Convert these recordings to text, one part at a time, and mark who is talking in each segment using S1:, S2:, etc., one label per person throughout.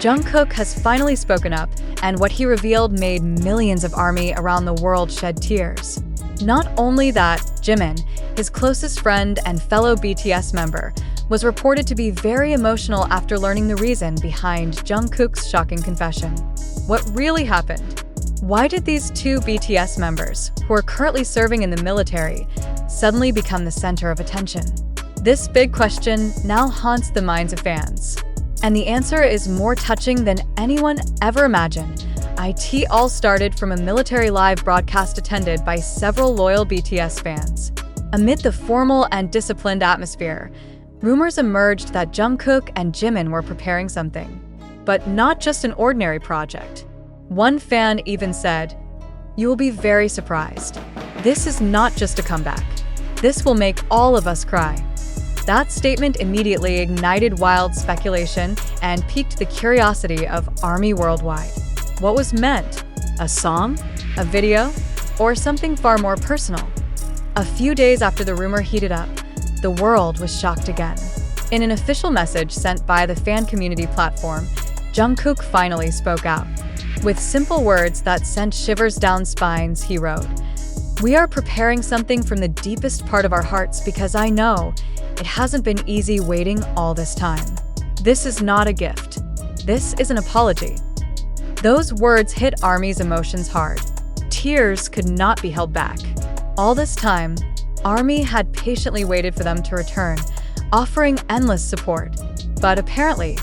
S1: Jungkook has finally spoken up, and what he revealed made millions of ARMY around the world shed tears. Not only that, Jimin, his closest friend and fellow BTS member, was reported to be very emotional after learning the reason behind Jungkook's shocking confession. What really happened? Why did these two BTS members, who are currently serving in the military, suddenly become the center of attention? This big question now haunts the minds of fans. And the answer is more touching than anyone ever imagined. It all started from a military live broadcast attended by several loyal BTS fans. Amid the formal and disciplined atmosphere, rumors emerged that Jungkook and Jimin were preparing something. But not just an ordinary project. One fan even said, "You will be very surprised. This is not just a comeback. This will make all of us cry." That statement immediately ignited wild speculation and piqued the curiosity of ARMY worldwide. What was meant? A song? A video? Or something far more personal? A few days after the rumor heated up, the world was shocked again. In an official message sent by the fan community platform, Jungkook finally spoke out. With simple words that sent shivers down spines, he wrote, "We are preparing something from the deepest part of our hearts because I know it hasn't been easy waiting all this time. This is not a gift. This is an apology." Those words hit ARMY's emotions hard. Tears could not be held back. All this time, ARMY had patiently waited for them to return, offering endless support. But apparently,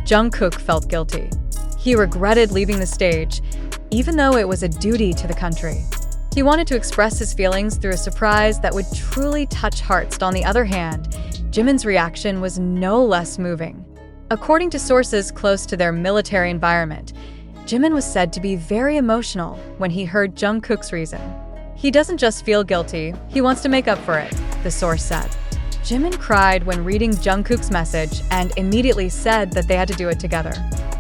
S1: Jungkook felt guilty. He regretted leaving the stage, even though it was a duty to the country. He wanted to express his feelings through a surprise that would truly touch hearts. On the other hand, Jimin's reaction was no less moving. According to sources close to their military environment, Jimin was said to be very emotional when he heard Jungkook's reason. "He doesn't just feel guilty, he wants to make up for it," the source said. Jimin cried when reading Jungkook's message and immediately said that they had to do it together.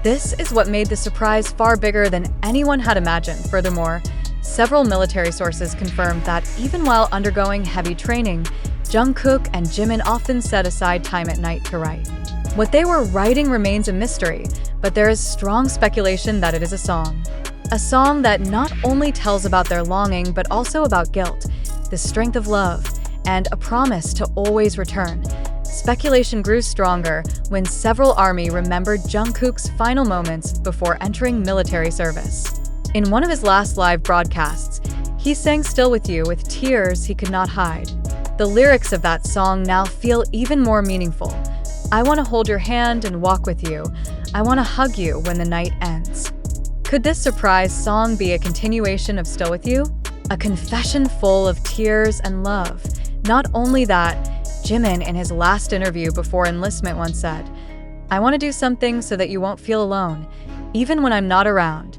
S1: This is what made the surprise far bigger than anyone had imagined. Furthermore, several military sources confirmed that even while undergoing heavy training, Jungkook and Jimin often set aside time at night to write. What they were writing remains a mystery, but there is strong speculation that it is a song. A song that not only tells about their longing, but also about guilt, the strength of love, and a promise to always return. Speculation grew stronger when several ARMY remembered Jungkook's final moments before entering military service. In one of his last live broadcasts, he sang "Still With You" with tears he could not hide. The lyrics of that song now feel even more meaningful. "I want to hold your hand and walk with you. I want to hug you when the night ends." Could this surprise song be a continuation of "Still With You"? A confession full of tears and love. Not only that, Jimin, in his last interview before enlistment, once said, "I want to do something so that you won't feel alone, even when I'm not around."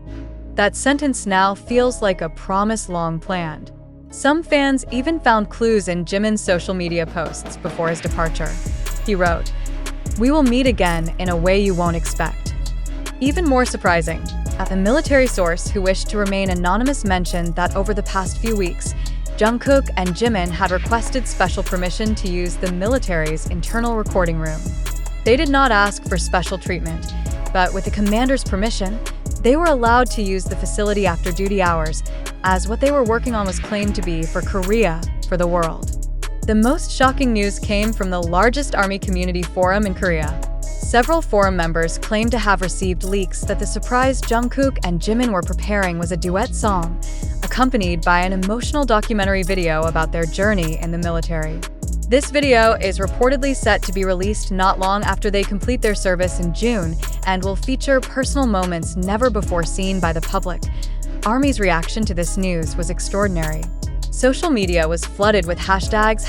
S1: That sentence now feels like a promise long planned. Some fans even found clues in Jimin's social media posts before his departure. He wrote, "We will meet again in a way you won't expect." Even more surprising, a military source who wished to remain anonymous mentioned that over the past few weeks, Jungkook and Jimin had requested special permission to use the military's internal recording room. They did not ask for special treatment, but with the commander's permission, they were allowed to use the facility after duty hours, as what they were working on was claimed to be for Korea for the world. The most shocking news came from the largest ARMY community forum in Korea. Several forum members claimed to have received leaks that the surprise Jungkook and Jimin were preparing was a duet song, accompanied by an emotional documentary video about their journey in the military. This video is reportedly set to be released not long after they complete their service in June and will feature personal moments never before seen by the public. ARMY's reaction to this news was extraordinary. Social media was flooded with hashtags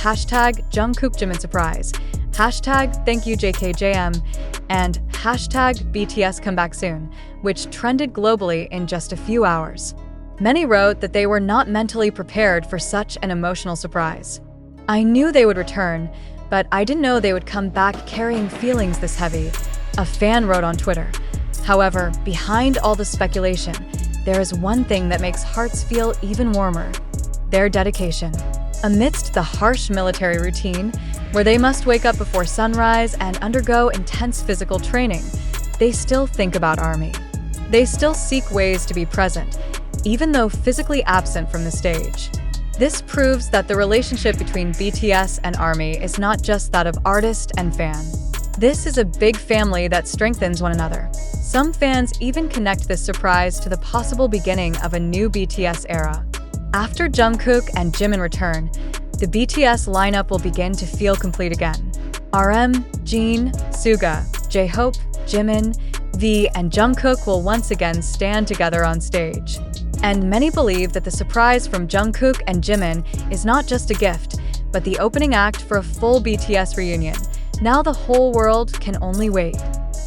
S1: #Jungkook Jimin Surprise, #ThankYouJKJM, and #BTS Comeback Soon, which trended globally in just a few hours. Many wrote that they were not mentally prepared for such an emotional surprise. "I knew they would return, but I didn't know they would come back carrying feelings this heavy," a fan wrote on Twitter. However, behind all the speculation, there is one thing that makes hearts feel even warmer: their dedication. Amidst the harsh military routine, where they must wake up before sunrise and undergo intense physical training, they still think about ARMY. They still seek ways to be present, even though physically absent from the stage. This proves that the relationship between BTS and ARMY is not just that of artist and fan. This is a big family that strengthens one another. Some fans even connect this surprise to the possible beginning of a new BTS era. After Jungkook and Jimin return, the BTS lineup will begin to feel complete again. RM, Jin, Suga, J-Hope, Jimin, V, and Jungkook will once again stand together on stage. And many believe that the surprise from Jungkook and Jimin is not just a gift, but the opening act for a full BTS reunion. Now the whole world can only wait.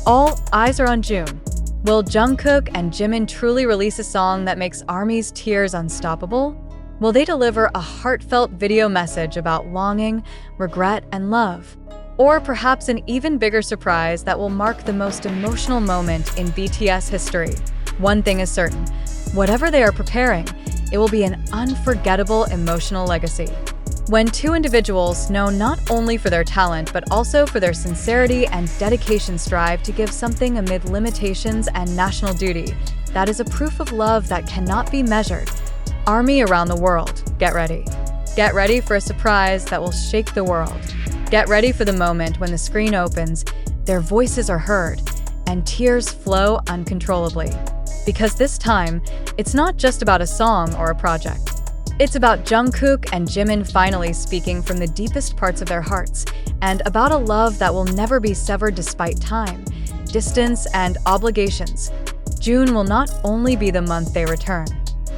S1: All eyes are on June. Will Jungkook and Jimin truly release a song that makes ARMY's tears unstoppable? Will they deliver a heartfelt video message about longing, regret, and love? Or perhaps an even bigger surprise that will mark the most emotional moment in BTS history? One thing is certain. Whatever they are preparing, it will be an unforgettable emotional legacy. When two individuals, known not only for their talent but also for their sincerity and dedication, strive to give something amid limitations and national duty, that is a proof of love that cannot be measured. ARMY around the world, get ready. Get ready for a surprise that will shake the world. Get ready for the moment when the screen opens, their voices are heard, and tears flow uncontrollably. Because this time, it's not just about a song or a project. It's about Jungkook and Jimin finally speaking from the deepest parts of their hearts, and about a love that will never be severed despite time, distance, and obligations. June will not only be the month they return.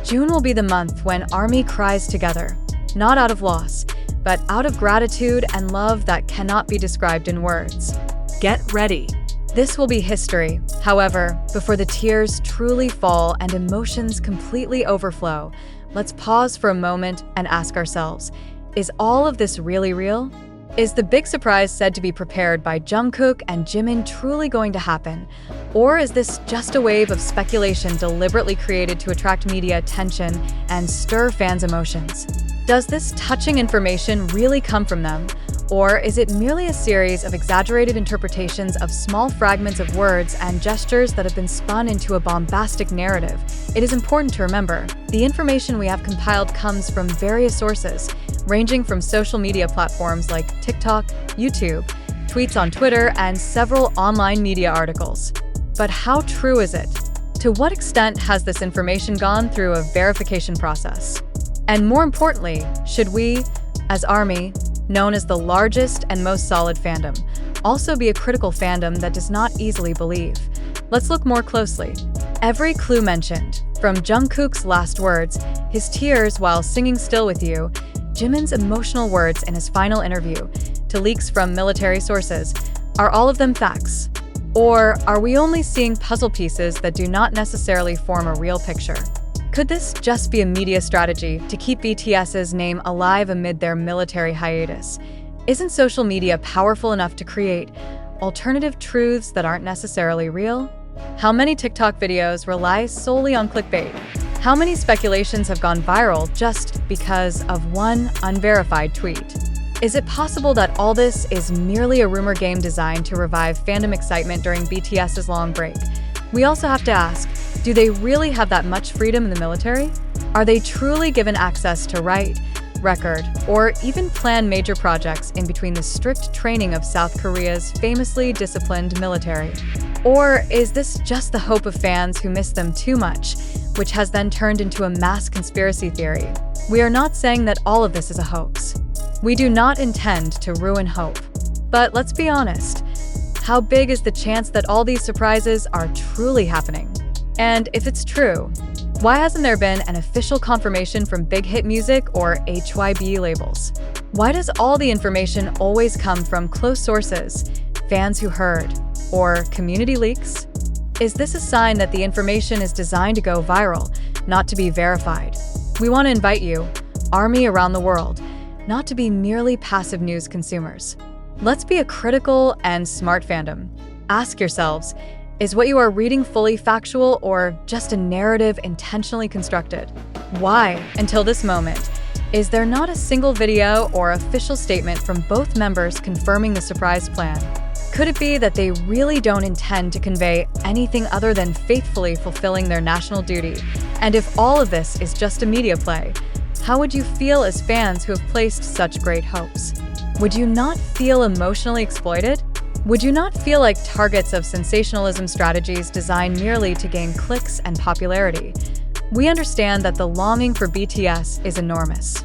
S1: June will be the month when ARMY cries together, not out of loss, but out of gratitude and love that cannot be described in words. Get ready. This will be history. However, before the tears truly fall and emotions completely overflow, let's pause for a moment and ask ourselves, is all of this really real? Is the big surprise said to be prepared by Jungkook and Jimin truly going to happen? Or is this just a wave of speculation deliberately created to attract media attention and stir fans' emotions? Does this touching information really come from them? Or is it merely a series of exaggerated interpretations of small fragments of words and gestures that have been spun into a bombastic narrative? It is important to remember, the information we have compiled comes from various sources, ranging from social media platforms like TikTok, YouTube, tweets on Twitter, and several online media articles. But how true is it? To what extent has this information gone through a verification process? And more importantly, should we, as ARMY, known as the largest and most solid fandom, also be a critical fandom that does not easily believe? Let's look more closely. Every clue mentioned, from Jungkook's last words, his tears while singing Still With You, Jimin's emotional words in his final interview, to leaks from military sources, are all of them facts? Or are we only seeing puzzle pieces that do not necessarily form a real picture? Could this just be a media strategy to keep BTS's name alive amid their military hiatus? Isn't social media powerful enough to create alternative truths that aren't necessarily real? How many TikTok videos rely solely on clickbait? How many speculations have gone viral just because of one unverified tweet? Is it possible that all this is merely a rumor game designed to revive fandom excitement during BTS's long break? We also have to ask, do they really have that much freedom in the military? Are they truly given access to write, record, or even plan major projects in between the strict training of South Korea's famously disciplined military? Or is this just the hope of fans who miss them too much, which has then turned into a mass conspiracy theory? We are not saying that all of this is a hoax. We do not intend to ruin hope. But let's be honest, how big is the chance that all these surprises are truly happening? And if it's true, why hasn't there been an official confirmation from Big Hit Music or HYB labels? Why does all the information always come from close sources, fans who heard, or community leaks? Is this a sign that the information is designed to go viral, not to be verified? We want to invite you, ARMY around the world, not to be merely passive news consumers. Let's be a critical and smart fandom. Ask yourselves, is what you are reading fully factual or just a narrative intentionally constructed? Why, until this moment, is there not a single video or official statement from both members confirming the surprise plan? Could it be that they really don't intend to convey anything other than faithfully fulfilling their national duty? And if all of this is just a media play, how would you feel as fans who have placed such great hopes? Would you not feel emotionally exploited? Would you not feel like targets of sensationalism strategies designed merely to gain clicks and popularity? We understand that the longing for BTS is enormous.